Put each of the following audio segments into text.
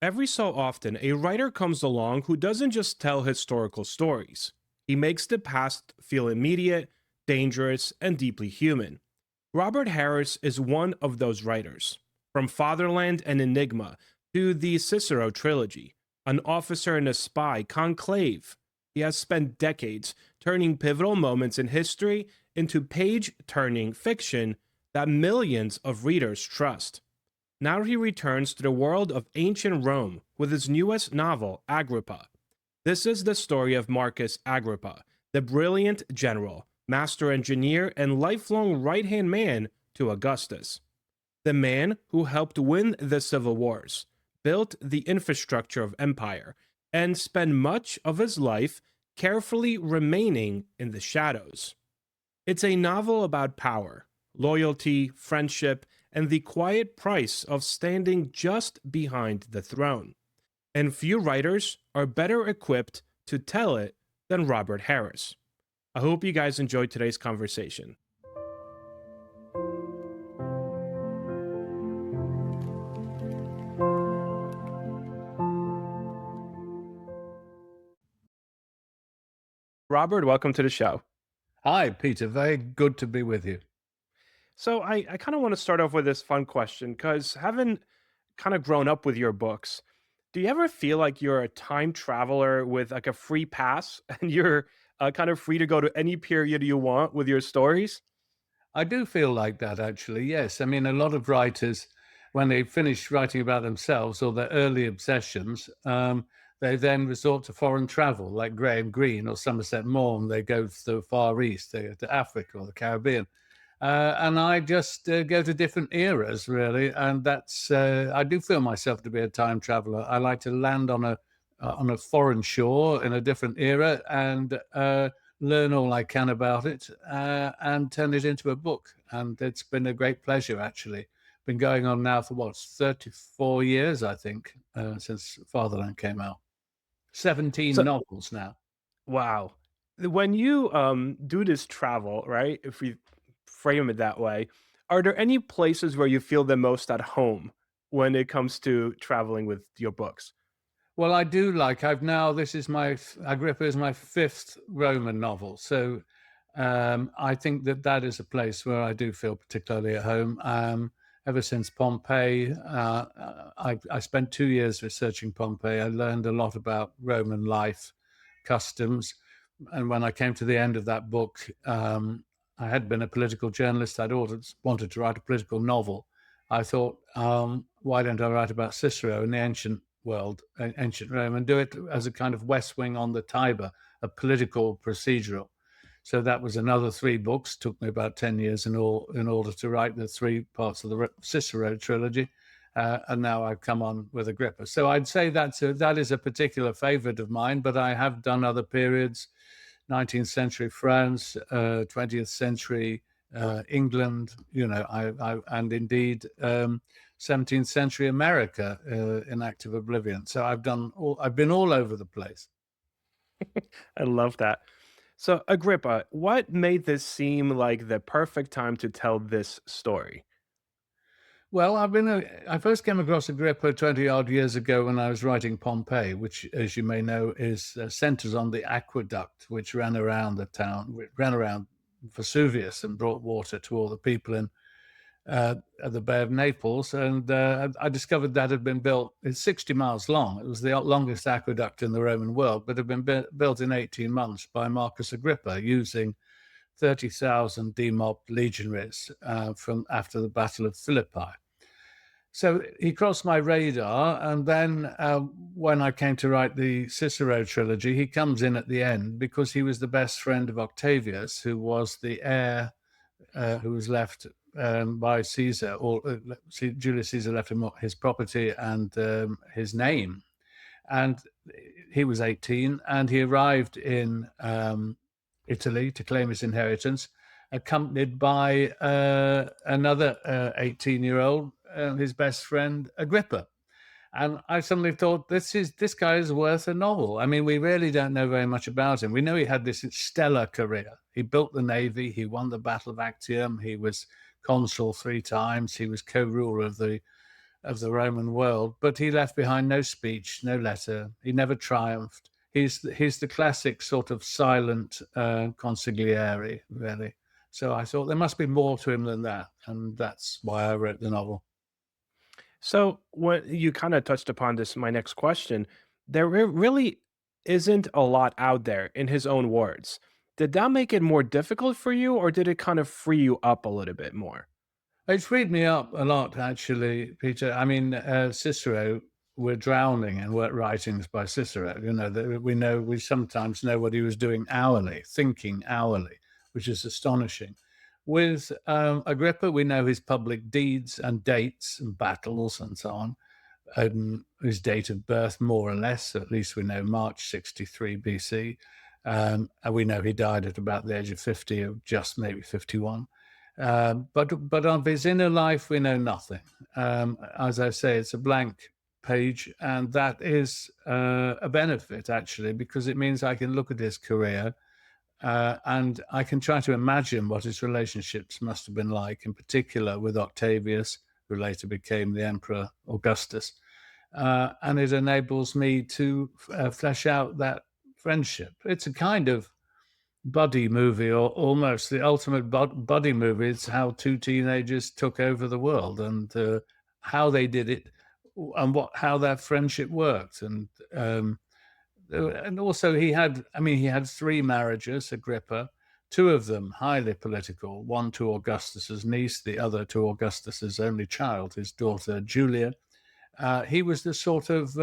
Every so often, a writer comes along who doesn't just tell historical stories. He makes the past feel immediate, dangerous, and deeply human. Robert Harris is one of those writers. From Fatherland and Enigma to the Cicero trilogy, An Officer and a Spy, Conclave, he has spent decades turning pivotal moments in history into page turning fiction that millions of readers trust. Now he returns to the world of ancient Rome with his newest novel, Agrippa. This is the story of Marcus Agrippa, the brilliant general, master engineer, and lifelong right hand man to Augustus. The man who helped win the civil wars, built the infrastructure of empire, and spent much of his life carefully remaining in the shadows. It's a novel about power, loyalty, friendship, and the quiet price of standing just behind the throne. And few writers are better equipped to tell it than Robert Harris. I hope you guys enjoyed today's conversation. Robert, welcome to the show. Hi, Peter. Very good to be with you. So, I kind of want to start off with this fun question because having kind of grown up with your books, do you ever feel like you're a time traveler with like a free pass and you're kind of free to go to any period you want with your stories? I do feel like that, actually. Yes. I mean, a lot of writers, when they finish writing about themselves or their early obsessions, they then resort to foreign travel, like Graham Greene or Somerset Maugham. They go to the Far East, they go to Africa or the Caribbean. And I just go to different eras, really. And I do feel myself to be a time traveler. I like to land on a foreign shore in a different era and learn all I can about it and turn it into a book. And it's been a great pleasure, actually. Been going on now for what, 34 years, I think, since Fatherland came out. 17 So, novels now. wow. When you do this travel, right? If we frame it that way, are there any places where you feel the most at home when it comes to traveling with your books? Well, I do like. This is Agrippa is my fifth Roman novel. So I think that is a place where I do feel particularly at home. Ever since Pompeii, I spent 2 years researching Pompeii. I learned a lot about Roman life, customs. And when I came to the end of that book, I had been a political journalist. I'd always wanted to write a political novel. I thought, why don't I write about Cicero in the ancient world, ancient Rome, and do it as a kind of West Wing on the Tiber, a political procedural. So that was another three books. Took me about 10 years in order to write the three parts of the Cicero trilogy. And now I've come on with Agrippa. So I'd say that is a particular favorite of mine, but I have done other periods, 19th century France, 20th century England, and indeed 17th century America in active oblivion. So I've been all over the place. I love that. So, Agrippa, what made this seem like the perfect time to tell this story? Well, I first came across Agrippa 20 odd years ago when I was writing Pompeii, which, as you may know, is centers on the aqueduct which ran around the town, ran around Vesuvius and brought water to all the people in at the Bay of Naples. And I discovered that had been built, it's 60 miles long. It was the longest aqueduct in the Roman world, but had been built in 18 months by Marcus Agrippa using 30,000 demobbed legionaries from after the Battle of Philippi. So he crossed my radar. And then when I came to write the Cicero trilogy, he comes in at the end because he was the best friend of Octavius, who was the heir who was left by Caesar, or Julius Caesar left him his property and his name. And he was 18, and he arrived in Italy to claim his inheritance, accompanied by another 18-year-old, his best friend Agrippa. And I suddenly thought, this guy is worth a novel. I mean, we really don't know very much about him. We know he had this stellar career. He built the navy. He won the Battle of Actium. He was consul 3 times. He was co-ruler of the of the Roman world, but he left behind no speech, no letter. He never triumphed. He's the classic sort of silent consigliere, really. So I thought there must be more to him than that, and that's why I wrote the novel. So, what you kind of touched upon this, my next question, there really isn't a lot out there in his own words. Did that make it more difficult for you, or did it kind of free you up a little bit more? It freed me up a lot, actually, Peter. I mean, Cicero, we're drowning in work writings by Cicero. You know, we sometimes know what he was doing hourly, thinking hourly, which is astonishing. With Agrippa, we know his public deeds and dates and battles and so on. His date of birth, more or less, at least we know March 63 BC. And we know he died at about the age of 50, or just maybe 51. But of his inner life, we know nothing. As I say, it's a blank page, and that is a benefit, actually, because it means I can look at his career and I can try to imagine what his relationships must have been like, in particular with Octavius, who later became the Emperor Augustus. And it enables me to flesh out that friendship. It's a kind of buddy movie, or almost the ultimate buddy movie. It's how two teenagers took over the world, and how they did it, and how that friendship worked. And also he had three marriages, Agrippa, two of them highly political, one to Augustus's niece, the other to Augustus's only child, his daughter Julia. He was the sort of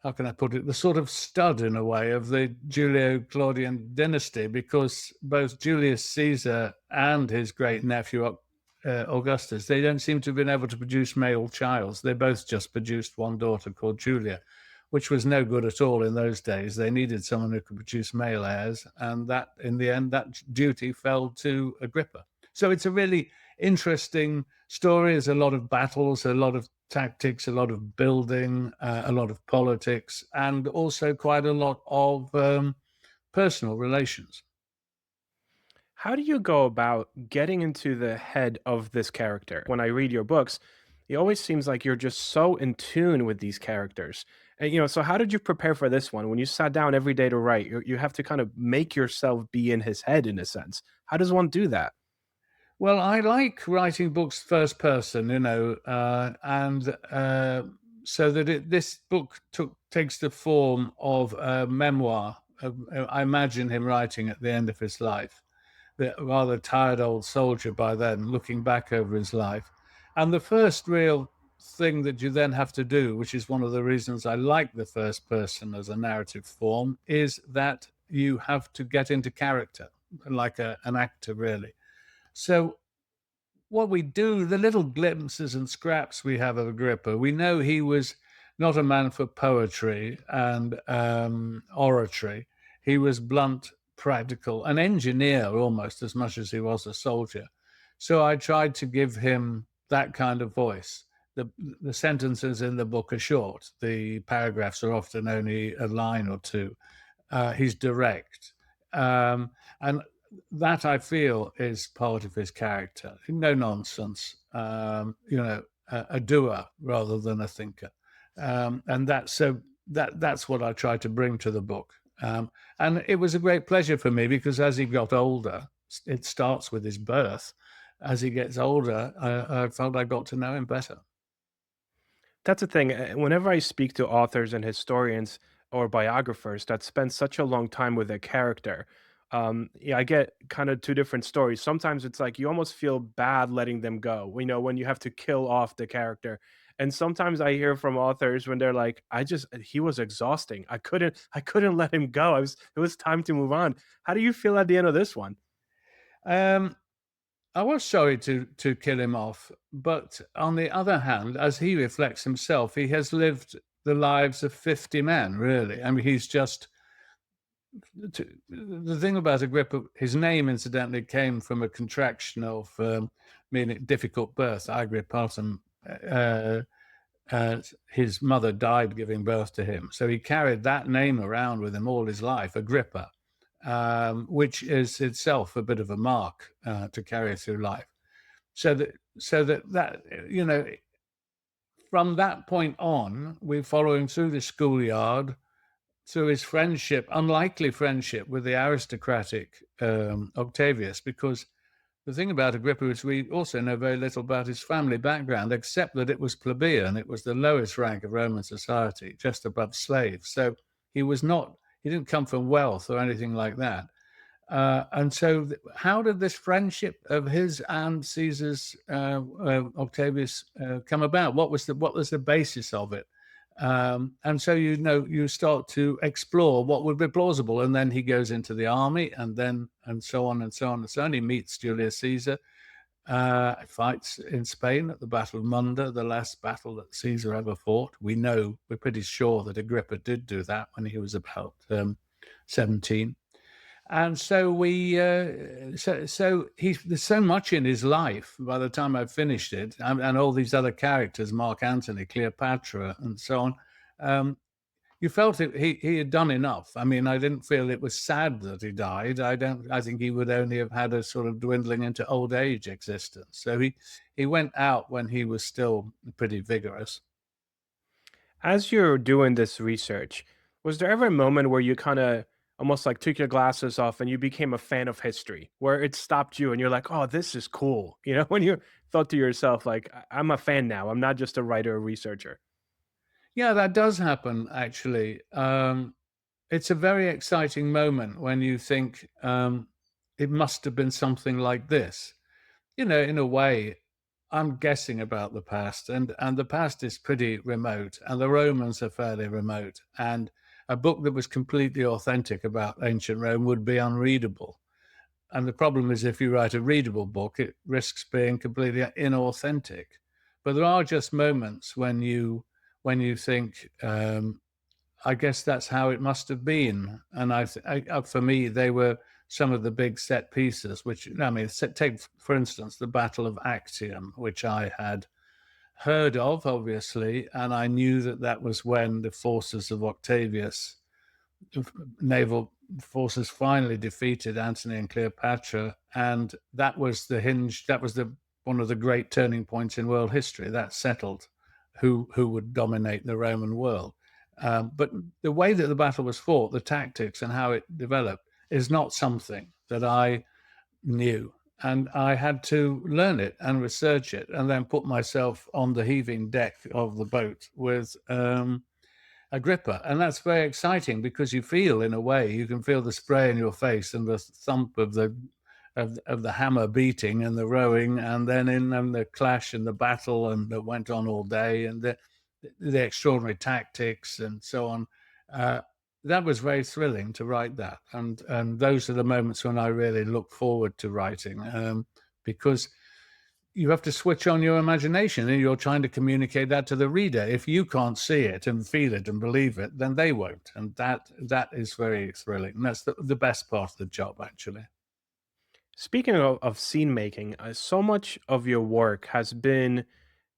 how can I put it, the sort of stud in a way of the Julio-Claudian dynasty, because both Julius Caesar and his great nephew Augustus, they don't seem to have been able to produce male childs. They both just produced one daughter called Julia, which was no good at all in those days. They needed someone who could produce male heirs, and that, in the end, that duty fell to Agrippa. So it's a really interesting story. There's a lot of battles, a lot of tactics, a lot of building, a lot of politics, and also quite a lot of personal relations. How do you go about getting into the head of this character? When I read your books, it always seems like you're just so in tune with these characters. And so how did you prepare for this one? When you sat down every day to write, you have to kind of make yourself be in his head in a sense. How does one do that? Well, I like writing books first person, and so that this book takes the form of a memoir. I imagine him writing at the end of his life, the rather tired old soldier by then, looking back over his life. And the first real thing that you then have to do, which is one of the reasons I like the first person as a narrative form, is that you have to get into character, like an actor, really. So what we do, the little glimpses and scraps we have of Agrippa, we know he was not a man for poetry and oratory. He was blunt, practical, an engineer almost as much as he was a soldier. So I tried to give him that kind of voice. The sentences in the book are short. The paragraphs are often only a line or two. He's direct. And that I feel is part of his character. No nonsense, a doer rather than a thinker. And that's what I try to bring to the book. And it was a great pleasure for me, because as he got older, it starts with his birth. As he gets older, I felt I got to know him better. That's the thing. Whenever I speak to authors and historians or biographers that spend such a long time with a character, yeah, I get kind of two different stories. Sometimes it's like you almost feel bad letting them go. When you have to kill off the character. And sometimes I hear from authors when they're like, he was exhausting. I couldn't let him go. It was time to move on. How do you feel at the end of this one? Um, I was sorry to kill him off, but on the other hand, as he reflects himself, he has lived the lives of 50 men, really. I mean, he's just the thing about Agrippa. His name, incidentally, came from a contraction of meaning difficult birth, Agrippatum. Uh, his mother died giving birth to him, so he carried that name around with him all his life, Agrippa, which is itself a bit of a mark to carry through life. So that you know from that point on, we follow him through the schoolyard, through his friendship, unlikely friendship with the aristocratic Octavius, because the thing about Agrippa is we also know very little about his family background, except that it was plebeian. It was the lowest rank of Roman society, just above slaves. So he didn't come from wealth or anything like that. And so, how did this friendship of his and Caesar's Octavius come about? What was the basis of it? And so you start to explore what would be plausible, and then he goes into the army, and so on and so on and so on. He meets Julius Caesar, fights in Spain at the Battle of Munda, the last battle that Caesar ever fought. We're pretty sure that Agrippa did do that when he was about 17. And so there's so much in his life by the time I've finished it, and all these other characters, Mark Antony, Cleopatra, and so on. You felt he had done enough. I mean, I didn't feel it was sad that he died. I think he would only have had a sort of dwindling into old age existence. So he went out when he was still pretty vigorous. As you're doing this research, was there ever a moment where you kind of almost like took your glasses off and you became a fan of history, where it stopped you and you're like, "Oh, this is cool." You know, when you thought to yourself like, I'm a fan now. I'm not just a writer or researcher." Yeah, that does happen actually. It's a very exciting moment when you think it must have been something like this. In a way, I'm guessing about the past, and the past is pretty remote, and the Romans are fairly remote, and a book that was completely authentic about ancient Rome would be unreadable. And the problem is, if you write a readable book, it risks being completely inauthentic. But there are just moments when you think, I guess that's how it must have been. And for me, they were some of the big set pieces, which, I mean, take, for instance, the Battle of Actium, which I had heard of, obviously, and I knew that that was when the forces of Octavius, naval forces, finally defeated Antony and Cleopatra, and that was the hinge. That was the one of the great turning points in world history. That settled who would dominate the Roman world. But the way that the battle was fought, the tactics and how it developed, is not something that I knew. And I had to learn it and research it, and then put myself on the heaving deck of the boat with Agrippa. And that's very exciting because you feel, in a way, you can feel the spray in your face and the thump of the hammer beating and the rowing, and then in the clash and the battle, and that went on all day, and the extraordinary tactics and so on. That was very thrilling to write that, and those are the moments when I really look forward to writing, because you have to switch on your imagination and you're trying to communicate that to the reader. If you can't see it and feel it and believe it, then they won't, and that is very thrilling. And that's the best part of the job, actually. Speaking of scene making, so much of your work has been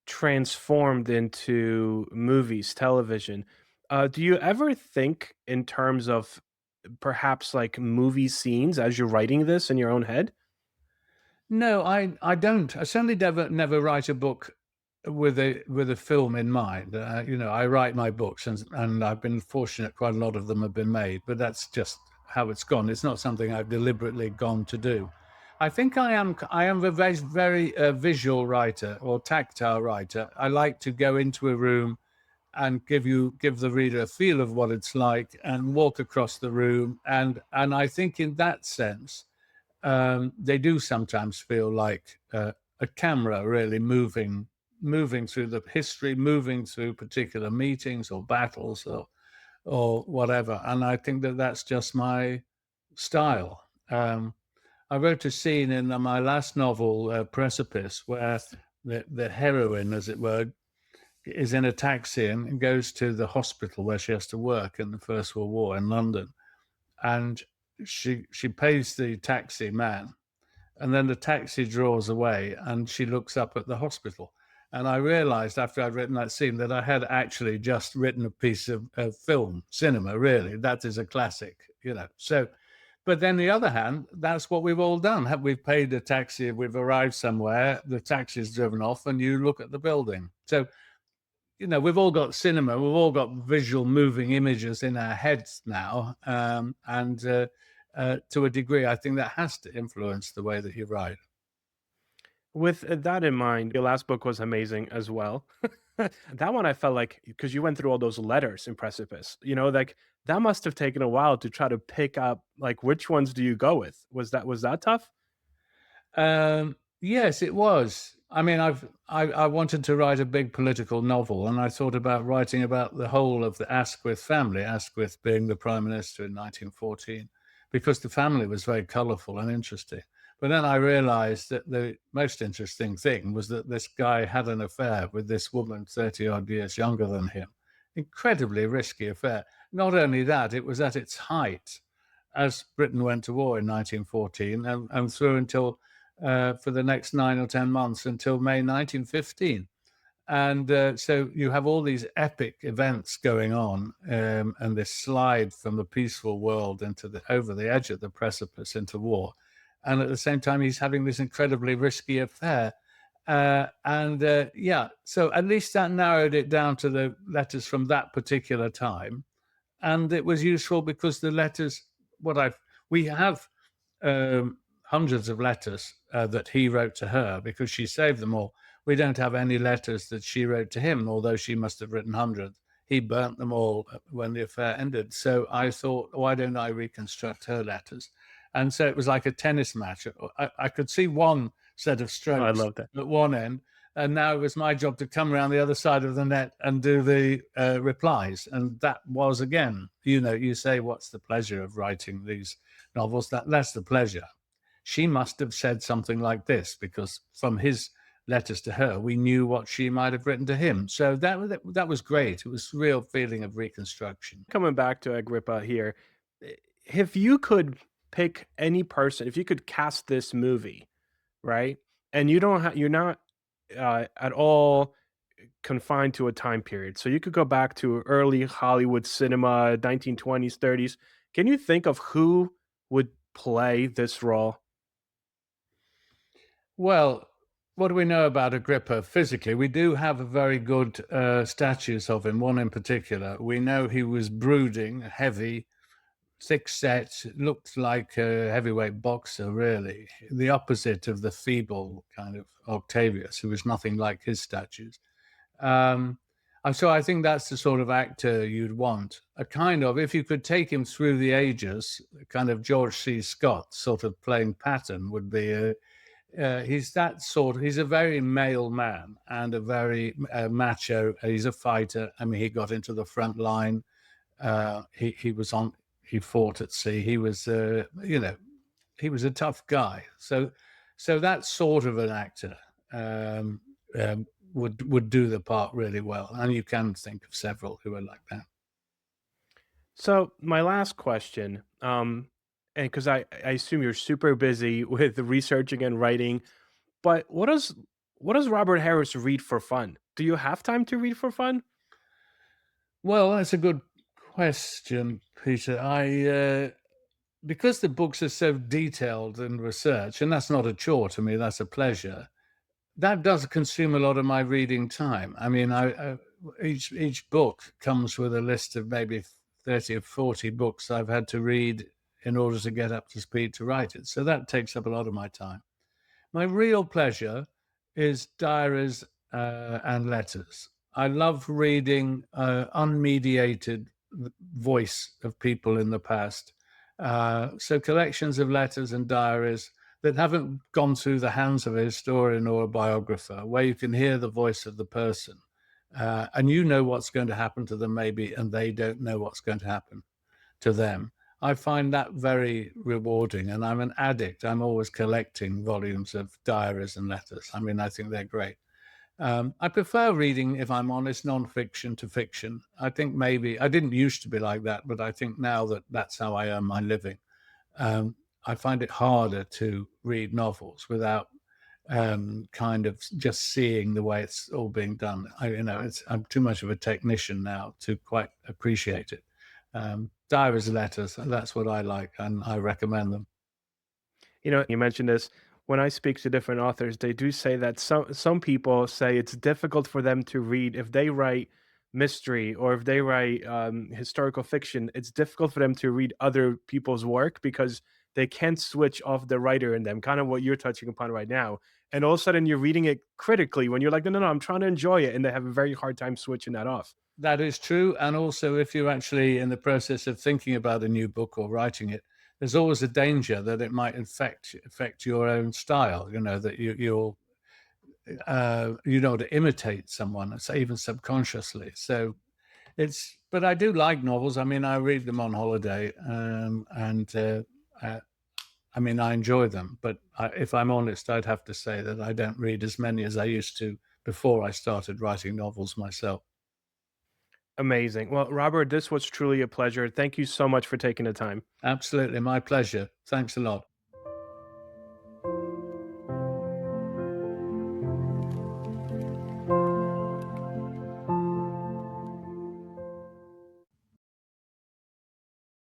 transformed into movies, television. Do you ever think in terms of perhaps like movie scenes as you're writing this in your own head? No, I don't. I certainly never write a book with a film in mind. I write my books, and I've been fortunate; quite a lot of them have been made. But that's just how it's gone. It's not something I've deliberately gone to do. I think I am a very visual writer or tactile writer. I like to go into a room and give the reader a feel of what it's like, and walk across the room, and I think in that sense they do sometimes feel like a camera really moving through the history, moving through particular meetings or battles or whatever. And I think that that's just my style. I wrote a scene in my last novel, Precipice, where the heroine, as it were, is in a taxi and goes to the hospital where she has to work in the First World War in London, and she pays the taxi man, and then the taxi draws away, and she looks up at the hospital. And I realized after I'd written that scene that I had actually just written a piece of film, cinema, really. That is a classic. So, but then the other hand, that's what we've all done. We've paid a taxi, we've arrived somewhere, the taxi's driven off, and you look at the building. So we've all got cinema, we've all got visual moving images in our heads now. And to a degree, I think that has to influence the way that you write. With that in mind, your last book was amazing as well. That one I felt like because you went through all those letters in Precipice, like that must have taken a while to try to pick up like which ones do you go with? Was that tough? Yes, it was. I mean, I wanted to write a big political novel, and I thought about writing about the whole of the Asquith family, Asquith being the prime minister in 1914, because the family was very colourful and interesting. But then I realised that the most interesting thing was that this guy had an affair with this woman 30 odd years younger than him. Incredibly risky affair. Not only that, it was at its height as Britain went to war in 1914 and through until for the next 9 or 10 months until May 1915. And so you have all these epic events going on, and this slide from the peaceful world into over the edge of the precipice into war. And at the same time, he's having this incredibly risky affair. Yeah, so at least that narrowed it down to the letters from that particular time. And it was useful because the letters, we have hundreds of letters that he wrote to her because she saved them all. We don't have any letters that she wrote to him, although she must have written hundreds. He burnt them all when the affair ended. So I thought, why don't I reconstruct her letters? And so it was like a tennis match. I could see one set of Oh, I strokes love that. at one end, and now it was my job to come around the other side of the net and do the replies. And that was, again, you say, what's the pleasure of writing these novels? That's the pleasure. She must have said something like this because from his letters to her, we knew what she might have written to him. So that was great. It was a real feeling of reconstruction. Coming back to Agrippa here, if you could pick any person, if you could cast this movie, right? And you're not at all confined to a time period. So you could go back to early Hollywood cinema, 1920s, 30s. Can you think of who would play this role? Well, what do we know about Agrippa physically? We do have a very good statues of him, one in particular. We know he was brooding, heavy, thick set, looked like a heavyweight boxer, really. The opposite of the feeble kind of Octavius, who was nothing like his statues. Um, and so I think that's the sort of actor you'd want. A kind of, if you could take him through the ages, kind of George C. Scott sort of playing Patton would be he's that sort. He's a very male man and a very macho. He's a fighter. I mean, he got into the front line. He was on. He fought at sea. He was, he was a tough guy. So that sort of an actor um, would do the part really well. And you can think of several who are like that. So my last question, and because I assume you're super busy with researching and writing, but what does Robert Harris read for fun? Do you have time to read for fun? Well, that's a good question, Peter. Because the books are so detailed in research, and that's not a chore to me, that's a pleasure. That does consume a lot of my reading time. I mean, each book comes with a list of maybe 30 or 40 books I've had to read in order to get up to speed to write it. So that takes up a lot of my time. My real pleasure is diaries and letters. I love reading unmediated voice of people in the past. So collections of letters and diaries that haven't gone through the hands of a historian or a biographer, where you can hear the voice of the person. And you know what's going to happen to them, maybe, and they don't know what's going to happen to them. I find that very rewarding, and I'm an addict. I'm always collecting volumes of diaries and letters. I mean, I think they're great. I prefer reading, if I'm honest, nonfiction to fiction. I think maybe I didn't used to be like that, but I think now that that's how I earn my living. I find it harder to read novels without kind of just seeing the way it's all being done. I'm too much of a technician now to quite appreciate it. Diaries, letters, that's what I like, and I recommend them. You mentioned this. when I speak to different authors, they do say that some people say it's difficult for them to read if they write mystery or if they write historical fiction. It's difficult for them to read other people's work because they can't switch off the writer in them. Kind of what you're touching upon right now. And all of a sudden, you're reading it critically when you're like, no, no, no, I'm trying to enjoy it, and they have a very hard time switching that off. That is true. And also, if you're actually in the process of thinking about a new book or writing it, there's always a danger that it might affect your own style. You know that you know, to imitate someone, say even subconsciously. So it's, but I do like novels. I mean, I read them on holiday, and uh, I mean, I enjoy them. But if I'm honest, I'd have to say that I don't read as many as I used to before I started writing novels myself. Amazing. Well, Robert, this was truly a pleasure. Thank you so much for taking the time. Absolutely, my pleasure. Thanks a lot.